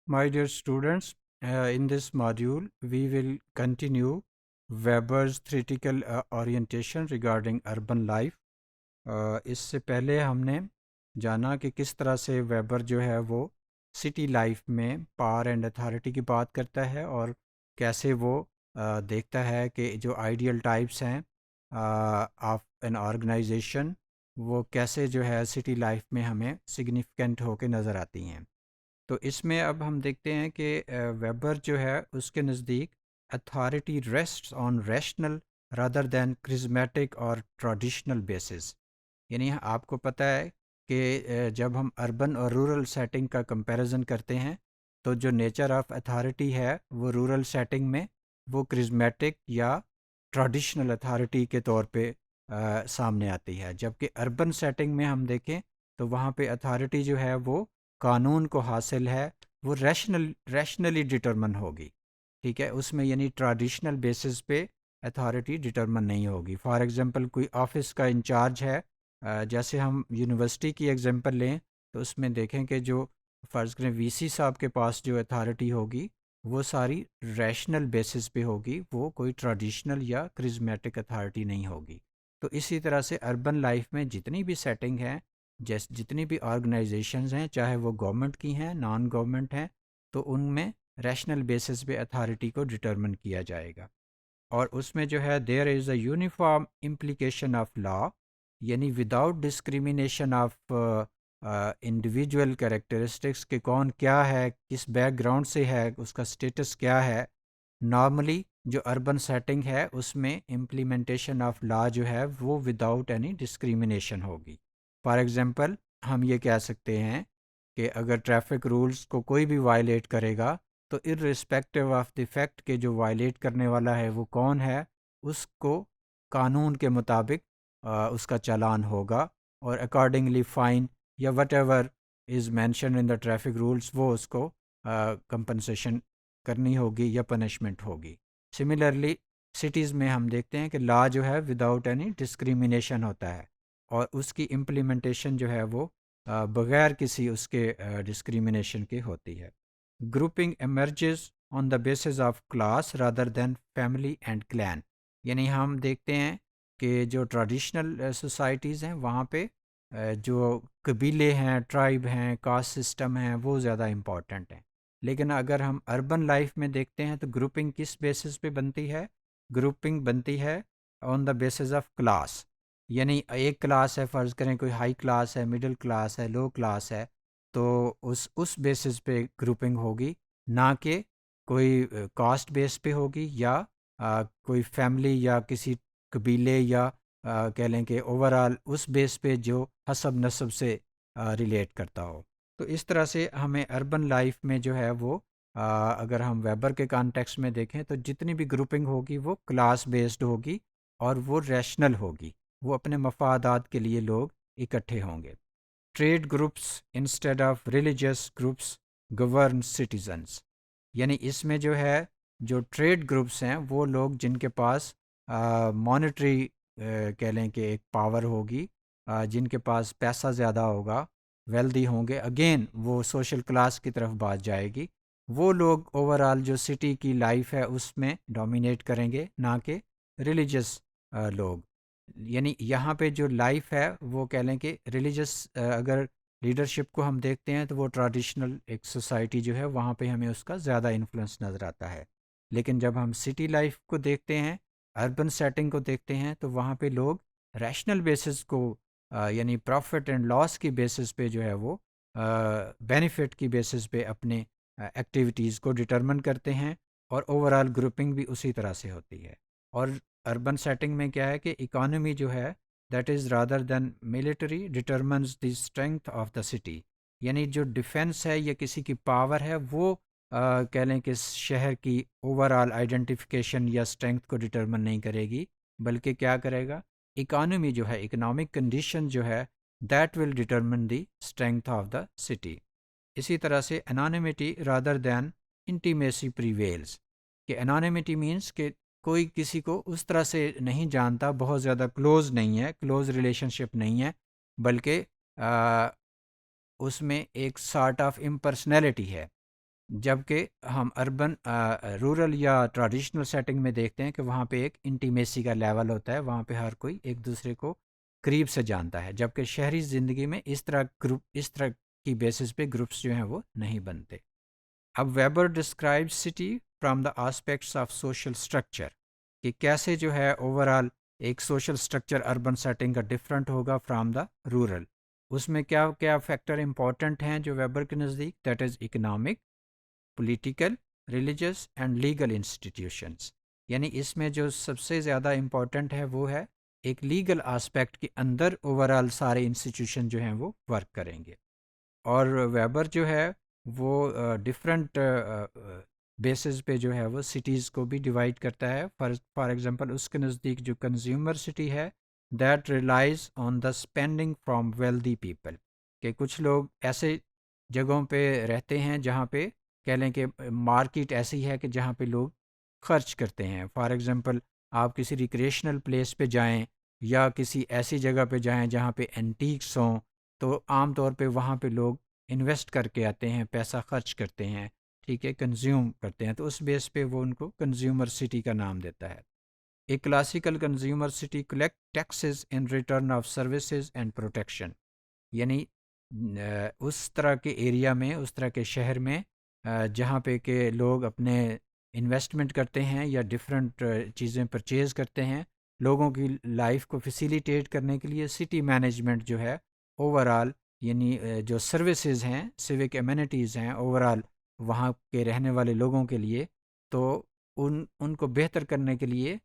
My dear students, in this module, we will continue Weber's theoretical orientation regarding urban life. اس سے پہلے ہم نے جانا کہ کس طرح سے ویبر جو ہے وہ سٹی لائف میں پاور اینڈ اتھارٹی کی بات کرتا ہے اور کیسے وہ دیکھتا ہے کہ جو آئیڈیل ٹائپس ہیں آف این آرگنائزیشن وہ کیسے جو ہے سٹی لائف میں ہمیں سگنیفیکنٹ ہو کے نظر آتی ہیں. تو اس میں اب ہم دیکھتے ہیں کہ ویبر جو ہے اس کے نزدیک authority rests on rational rather than charismatic اور ٹریڈیشنل بیسز. یعنی آپ کو پتہ ہے کہ جب ہم اربن اور رورل سیٹنگ کا کمپیریزن کرتے ہیں تو جو نیچر آف اتھارٹی ہے وہ رورل سیٹنگ میں وہ کرزمیٹک یا ٹریڈیشنل اتھارٹی کے طور پہ سامنے آتی ہے، جبکہ اربن سیٹنگ میں ہم دیکھیں تو وہاں پہ اتھارٹی جو ہے وہ قانون کو حاصل ہے، وہ ریشنلی ڈٹرمن ہوگی. ٹھیک ہے، اس میں یعنی ٹریڈیشنل بیسس پہ اتھارٹی ڈٹرمن نہیں ہوگی. فار ایگزامپل کوئی آفس کا انچارج ہے، جیسے ہم یونیورسٹی کی ایگزامپل لیں تو اس میں دیکھیں کہ جو فرض کریں وی سی صاحب کے پاس جو اتھارٹی ہوگی وہ ساری ریشنل بیسس پہ ہوگی، وہ کوئی ٹریڈیشنل یا کرزمیٹک اتھارٹی نہیں ہوگی. تو اسی طرح سے اربن لائف میں جتنی بھی سیٹنگ ہیں، جتنی بھی آرگنائزیشنز ہیں، چاہے وہ گورنمنٹ کی ہیں نان گورنمنٹ ہیں، تو ان میں ریشنل بیسس پہ اتھارٹی کو ڈٹرمن کیا جائے گا. اور اس میں جو ہے there is a uniform implication of law, یعنی without discrimination of individual characteristics کہ کون کیا ہے، کس بیک گراؤنڈ سے ہے، اس کا سٹیٹس کیا ہے. نارملی جو اربن سیٹنگ ہے اس میں امپلیمنٹیشن آف لا جو ہے وہ وداؤٹ اینی ڈسکریمنیشن ہوگی. فار ایگزامپل ہم یہ کہہ سکتے ہیں کہ اگر ٹریفک رولز کو کوئی بھی وائلیٹ کرے گا تو اررسپیکٹیو آف دی فیکٹ کہ جو وائلیٹ کرنے والا ہے وہ کون ہے، اس کو قانون کے مطابق اس کا چالان ہوگا، اور اکارڈنگلی فائن یا whatever is mention in the traffic rules وہ اس کو کمپنسیشن کرنی ہوگی یا پنشمنٹ ہوگی. سملرلی سٹیز میں ہم دیکھتے ہیں کہ لا جو ہے وداؤٹ اینی ڈسکریمنیشن ہوتا ہے، اور اس کی امپلیمنٹیشن جو ہے وہ بغیر کسی اس کے ڈسکریمنیشن کے ہوتی ہے. Grouping emerges on the basis of class rather than family and clan. یعنی ہم دیکھتے ہیں کہ جو ٹریڈیشنل سوسائٹیز ہیں وہاں پہ جو قبیلے ہیں، ٹرائب ہیں، کاسٹ سسٹم ہیں، وہ زیادہ امپورٹنٹ ہیں. لیکن اگر ہم اربن لائف میں دیکھتے ہیں تو گروپنگ کس بیسس پہ بنتی ہے؟ گروپنگ بنتی ہے آن دا بیسز آف کلاس. یعنی ایک کلاس ہے، فرض کریں کوئی ہائی کلاس ہے، مڈل کلاس ہے، لو کلاس ہے، تو اس بیسس پہ گروپنگ ہوگی، نہ کہ کوئی کاسٹ بیس پہ ہوگی یا کوئی فیملی یا کسی قبیلے یا کہہ لیں کہ اوور آل اس بیس پہ جو حسب نسب سے ریلیٹ کرتا ہو. تو اس طرح سے ہمیں اربن لائف میں جو ہے وہ اگر ہم ویبر کے کانٹیکس میں دیکھیں تو جتنی بھی گروپنگ ہوگی وہ کلاس بیسڈ ہوگی اور وہ ریشنل ہوگی، وہ اپنے مفادات کے لیے لوگ اکٹھے ہوں گے. Trade groups instead of religious groups govern citizens. یعنی اس میں جو ہے جو ٹریڈ گروپس ہیں وہ لوگ جن کے پاس مانیٹری کہہ لیں کہ ایک پاور ہوگی، جن کے پاس پیسہ زیادہ ہوگا، ویلدی ہوں گے، اگین وہ سوشل کلاس کی طرف بات جائے گی، وہ لوگ اوور آل جو سٹی کی لائف ہے اس میں ڈومینیٹ کریں گے، نہ کہ ریلیجس لوگ. یعنی یہاں پہ جو لائف ہے وہ کہہ لیں کہ ریلیجس اگر لیڈرشپ کو ہم دیکھتے ہیں تو وہ ٹریڈیشنل ایک سوسائٹی جو ہے وہاں پہ ہمیں اس کا زیادہ انفلوئنس نظر آتا ہے. لیکن جب ہم سٹی لائف کو دیکھتے ہیں، اربن سیٹنگ کو دیکھتے ہیں، تو وہاں پہ لوگ ریشنل بیسس کو یعنی پروفٹ اینڈ لاس کی بیسس پہ جو ہے وہ بینیفٹ کی بیسس پہ اپنے ایکٹیویٹیز کو ڈٹرمن کرتے ہیں، اور اوور آل گروپنگ بھی اسی طرح سے ہوتی ہے. اور اربن سیٹنگ میں کیا ہے کہ اکانومی جو ہے that is rather than military determines the strength of the city. یعنی جو ڈیفینس ہے یا کسی کی پاور ہے وہ کہہ لیں کہ شہر کی اوور آل آئیڈینٹیفیکیشن یا اسٹرینتھ کو ڈٹرمن نہیں کرے گی، بلکہ کیا کرے گا؟ اکانومی جو ہے، اکنامک کنڈیشن جو ہے that will determine the strength of the city. اسی طرح سے انانیمٹی رادر دین انٹیمیسی پریویلز، کہ انانیمٹی مینس کہ کوئی کسی کو اس طرح سے نہیں جانتا، بہت زیادہ کلوز نہیں ہے، کلوز ریلیشن شپ نہیں ہے، بلکہ اس میں ایک سارٹ آف امپرسنالٹی ہے. جبکہ ہم اربن رورل یا ٹریڈیشنل سیٹنگ میں دیکھتے ہیں کہ وہاں پہ ایک انٹیمیسی کا لیول ہوتا ہے، وہاں پہ ہر کوئی ایک دوسرے کو قریب سے جانتا ہے، جبکہ شہری زندگی میں اس طرح کی بیسس پہ گروپس جو ہیں وہ نہیں بنتے۔ اب Weber describe city from the aspects of social structure, کہ کیسے جو ہے اوور آل ایک سوشل اسٹرکچر اربن سیٹنگ کا ڈفرینٹ ہوگا فرام دا رورل۔ اس میں کیا کیا فیکٹر امپورٹنٹ ہیں جو ویبر کے نزدیک؟ That is economic, political, religious and legal institutions, یعنی اس میں جو سب سے زیادہ امپورٹنٹ ہے وہ ہے ایک لیگل آسپیکٹ کے اندر اوور آل سارے انسٹیٹیوشن جو ہیں وہ ورک کریں گے۔ اور ویبر جو ہے وہ ڈفرینٹ بیسز پہ جو ہے وہ سٹیز کو بھی ڈیوائڈ کرتا ہے۔ فار ایگزامپل اس کے نزدیک جو کنزیومر سٹی ہے that relies on the spending from wealthy people, کہ کچھ لوگ ایسے جگہوں پہ رہتے ہیں جہاں پہ کہہ لیں کہ مارکیٹ ایسی ہے کہ جہاں پہ لوگ خرچ کرتے ہیں۔ فار ایگزامپل آپ کسی ریکریشنل پلیس پہ جائیں یا کسی ایسی جگہ پہ جائیں جہاں پہ اینٹیکس ہوں، تو عام طور پہ وہاں پہ لوگ انویسٹ کر کے آتے ہیں، پیسہ خرچ کرتے ہیں، ٹھیک ہے، کنزیوم کرتے ہیں، تو اس بیس پہ وہ ان کو کنزیومر سٹی کا نام دیتا ہے۔ ایک classical consumer city collect taxes in return of services and protection, یعنی اس طرح کے ایریا میں، اس طرح کے شہر میں جہاں پہ کہ لوگ اپنے انویسٹمنٹ کرتے ہیں یا ڈفرینٹ چیزیں پرچیز کرتے ہیں، لوگوں کی لائف کو فیسیلیٹیٹ کرنے کے لیے سٹی مینجمنٹ جو ہے اوور آل، یعنی جو سروسز ہیں، سیوک ایمینٹیز ہیں اوور آل وہاں کے رہنے والے لوگوں کے لیے، تو ان کو بہتر کرنے کے لیے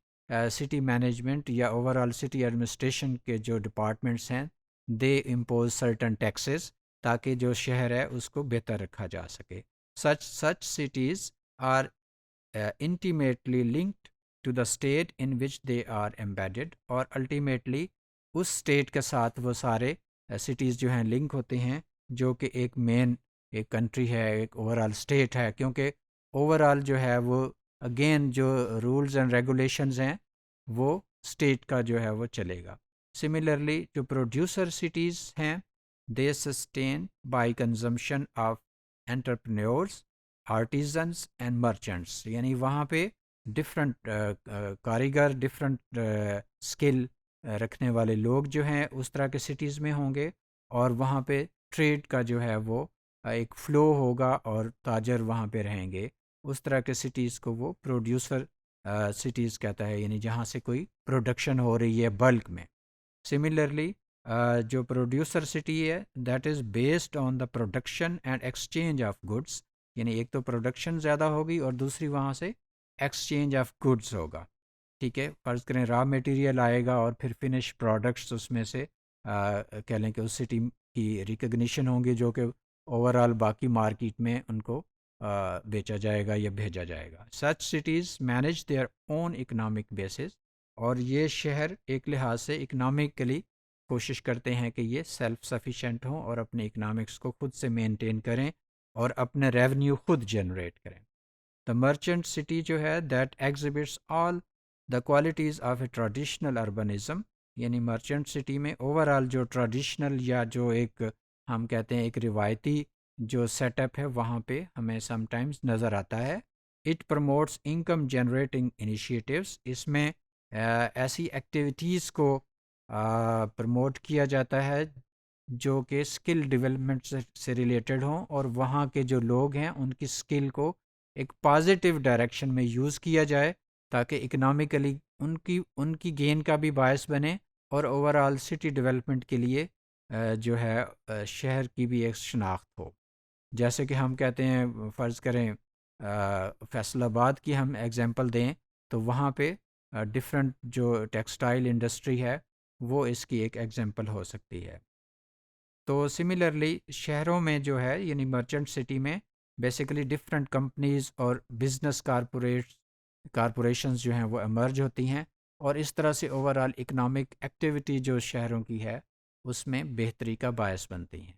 سٹی مینجمنٹ یا اوور آل سٹی ایڈمنسٹریشن کے جو ڈپارٹمنٹس ہیں دے امپوز سرٹن ٹیکسز، تاکہ جو شہر ہے اس کو بہتر رکھا جا سکے۔ such cities are intimately linked to the state in which they are embedded، اور الٹیمیٹلی اس اسٹیٹ کے ساتھ وہ سارے سٹیز جو ہیں لنک ہوتے ہیں، جو کہ ایک مین ایک کنٹری ہے، ایک اوور آل اسٹیٹ ہے، کیونکہ اوور آل جو ہے وہ اگین جو رولز اینڈ ریگولیشنز ہیں وہ اسٹیٹ کا جو ہے وہ چلے گا۔ سملرلی جو پروڈیوسر سٹیز ہیں they sustain by consumption of entrepreneurs, artisans and merchants, یعنی وہاں پہ ڈفرینٹ کاریگر، ڈفرینٹ اسکل رکھنے والے لوگ جو ہیں اس طرح کے سٹیز میں ہوں گے، اور وہاں پہ ٹریڈ کا جو ہے وہ ایک فلو ہوگا اور تاجر وہاں پہ رہیں گے۔ اس طرح کے سٹیز کو وہ پروڈیوسر سٹیز کہتا ہے، یعنی جہاں سے کوئی پروڈکشن ہو رہی ہے بلک میں۔ سملرلی جو پروڈیوسر سٹی ہے that is based on the production and exchange of goods, یعنی ایک تو پروڈکشن زیادہ ہوگی اور دوسری وہاں سے ایکسچینج آف گڈس ہوگا، ٹھیک ہے۔ فرض کریں را میٹیریل آئے گا اور پھر فنش پروڈکٹس اس میں سے کہہ لیں کہ اس سٹی کی ریکگنیشن ہوں گی، جو کہ اوور آل باقی مارکیٹ میں ان کو بیچا جائے گا یا بھیجا جائے گا۔ Such cities manage their own economic bases, اور یہ شہر ایک لحاظ سے اکنامکلی کوشش کرتے ہیں کہ یہ سیلف سفیشینٹ ہوں اور اپنے اکنامکس کو خود سے مینٹین کریں اور اپنے ریونیو خود جنریٹ کریں۔ دا مرچنٹ سٹی جو ہے that exhibits all the qualities of a traditional urbanism, یعنی مرچنٹ سٹی میں اوور آل جو ٹریڈیشنل یا جو ایک ہم کہتے ہیں ایک روایتی جو سیٹ اپ ہے وہاں پہ ہمیں سم ٹائمز نظر آتا ہے۔ It promotes income generating initiatives, اس میں ایسی ایکٹیویٹیز کو پروموٹ کیا جاتا ہے جو کہ اسکل ڈیولپمنٹ سے ریلیٹڈ ہوں، اور وہاں کے جو لوگ ہیں ان کی اسکل کو ایک پازیٹیو ڈائریکشن میں یوز کیا جائے، تاکہ اکنامکلی ان کی گین کا بھی باعث بنے، اور اوور آل سٹی ڈیولپمنٹ کے لیے جو ہے شہر کی بھی ایک شناخت ہو۔ جیسے کہ ہم کہتے ہیں، فرض کریں فیصل آباد کی ہم ایگزامپل دیں تو وہاں پہ ڈفرینٹ جو ٹیکسٹائل انڈسٹری ہے وہ اس کی ایک ایگزامپل ہو سکتی ہے۔ تو سملرلی شہروں میں جو ہے یعنی مرچنٹ سٹی میں بیسیکلی ڈفرینٹ کمپنیز اور بزنس کارپوریشنز جو ہیں وہ ایمرج ہوتی ہیں، اور اس طرح سے اوور آل اکنامک ایکٹیویٹی جو شہروں کی ہے اس میں بہتری کا باعث بنتی ہیں۔